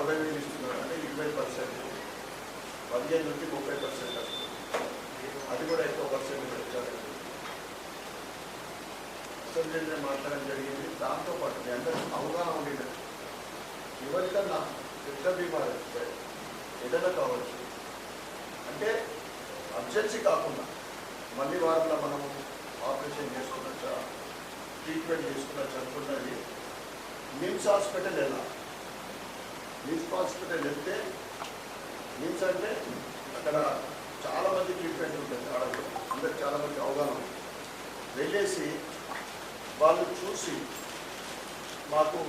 40,000 ఇస్తున్నారు అంటే 20%, 15 నుంచి 30% అది కూడా ఎక్కువ పర్సెంట్ పెంచాలి. అసెంబ్లీలో నేను మాట్లాడడం జరిగింది. దాంతోపాటు మీ అందరూ అవగాహన ఉండేది, ఎవరికన్నా పెద్ద బీమారు వస్తే ఏదైనా కావచ్చు అంటే అర్జెన్సీ కాకుండా మళ్ళీ వారంలో మనము ఆపరేషన్ చేసుకున్నచ్చా, ట్రీట్మెంట్ చేసుకున్నచ్చు అనుకున్నది నిమ్స్ హాస్పిటల్ వెళ్ళాలి. నిమ్స్ హాస్పిటల్ వెళ్తే, నిమ్స్ అంటే అక్కడ చాలామంది ట్రీట్మెంట్ ఉంటుంది, ఆడవాళ్ళు అందరికి చాలామంది అవగాహన ఉంది. వెళ్ళేసి వాళ్ళు చూసి మాకు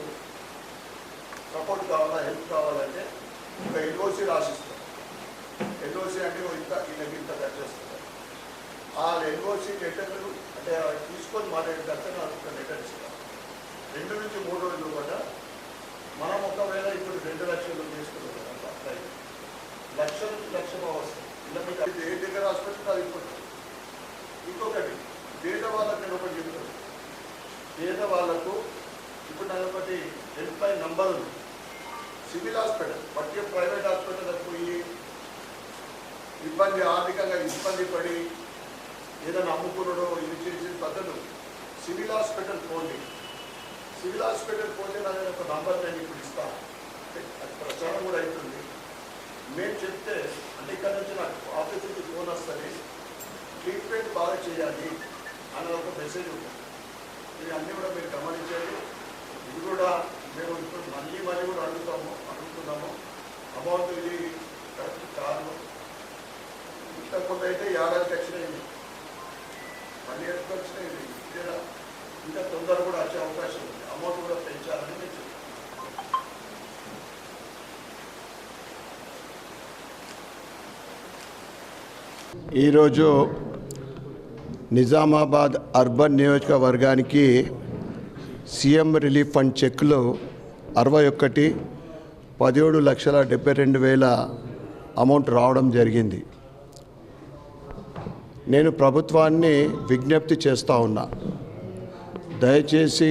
సపోర్ట్ కావాలా, హెల్ప్ కావాలంటే ఒక ఎల్ఓసి రాసిస్తారు. ఎల్ఓసి అంటే ఇంత ఖర్చు వస్తుంది. ఆ ఎల్ఓసి లెటర్లు అంటే తీసుకొని మా దగ్గర ఖర్చున ఒక లెటర్ ఇస్తారు. 2 నుంచి 3 రోజులు కూడా మనం ఒకవేళ ఇప్పుడు 2 లక్షలు తీసుకుంటాం, లక్షల నుంచి లక్ష వస్తుంది. ఇలా మీకు అది ఏ దగ్గర హాస్పిటల్ అది అయిపోతుంది. ఇంకొకటి పేదవాళ్ళకి నేను ఒకటి చెప్తాను, పేదవాళ్ళకు ఇప్పుడు నాకు ఒకటి హెల్ప్ లైన్ నంబర్ ఉంది. సివిల్ హాస్పిటల్ పట్టే ప్రైవేట్ హాస్పిటల్ పోయి ఆర్థికంగా ఇబ్బంది పడి ఏదైనా అమ్ముకున్నాడో ఇది చేసిన పద్ధతులు సివిల్ హాస్పిటల్ పోండి. సివిల్ హాస్పిటల్ పోతే నాకు ఒక నంబర్ నేను ఇప్పుడు ఇస్తాను, అది ప్రచారం కూడా అవుతుంది. మేము చెప్తే అంటే ఇక్కడ నుంచి నాకు ఆఫీస్ నుంచి ఫోన్ వస్తుంది, ట్రీట్మెంట్ బాగా చేయాలి అన్న ఒక మెసేజ్ ఉంటుంది. ఇది అన్నీ కూడా మీరు గమనించాలి. ఇది కూడా మేము ఇప్పుడు మళ్ళీ కూడా అడుగుతున్నాము అమౌంట్ ఇది కరెక్ట్ కాదు. ఇంతకుముందు అయితే 50 వచ్చినాయి, మళ్ళీ ఎక్కువ వచ్చినాయి. ఇంకా తొందర కూడా వచ్చే అవకాశం ఉంది. అమౌంట్ కూడా పెంచాలని నేను చెప్తాను. ఈరోజు నిజామాబాద్ అర్బన్ నియోజకవర్గానికి సీఎం రిలీఫ్ ఫండ్ చెక్కులు 61, 17,72,000 అమౌంట్ రావడం జరిగింది. నేను ప్రభుత్వాన్ని విజ్ఞప్తి చేస్తూ ఉన్నా, దయచేసి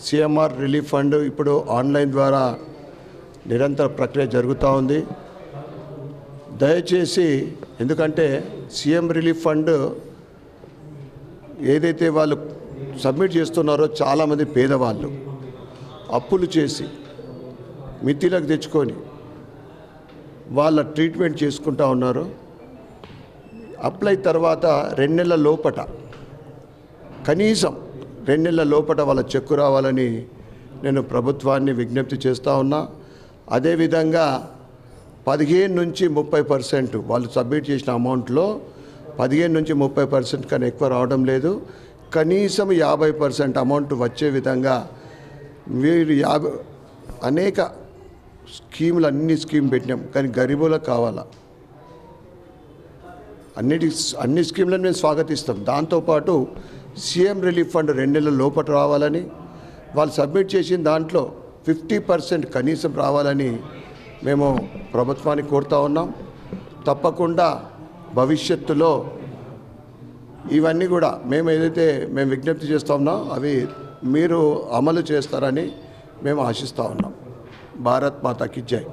సిఎంఆర్ రిలీఫ్ ఫండ్ ఇప్పుడు ఆన్లైన్ ద్వారా నిరంతర ప్రక్రియ జరుగుతూ ఉంది. దయచేసి, ఎందుకంటే సీఎం రిలీఫ్ ఫండ్ ఏదైతే వాళ్ళు సబ్మిట్ చేస్తున్నారో చాలామంది పేదవాళ్ళు అప్పులు చేసి మితిలకు తెచ్చుకొని వాళ్ళ ట్రీట్మెంట్ చేసుకుంటూ ఉన్నారు. అప్లై తర్వాత 2 నెలల లోపట, కనీసం 2 నెలల లోపట వాళ్ళ చెక్కు రావాలని నేను ప్రభుత్వాన్ని విజ్ఞప్తి చేస్తూ ఉన్నా. అదేవిధంగా 15 నుంచి 30% వాళ్ళు సబ్మిట్ చేసిన అమౌంట్లో 15 నుంచి 30% కన్నా ఎక్కువ రావడం లేదు. కనీసం 50% అమౌంట్ వచ్చే విధంగా వీరు అనేక స్కీములు అన్ని పెట్టినాం, కానీ గరీబులకు కావాలా. అన్ని స్కీములను మేము స్వాగతిస్తాం. దాంతోపాటు సీఎం రిలీఫ్ ఫండ్ 2 నెలల లోపల రావాలని, వాళ్ళు సబ్మిట్ చేసిన దాంట్లో 50% కనీసం రావాలని మేము ప్రభుత్వాన్ని కోరుతూ ఉన్నాం. తప్పకుండా భవిష్యత్తులో ఇవన్నీ కూడా మేము విజ్ఞప్తి చేస్తూ ఉన్నాం అవి మీరు అమలు చేస్తారని మేము ఆశిస్తూ ఉన్నాం. భారత్ మాతాకి జై.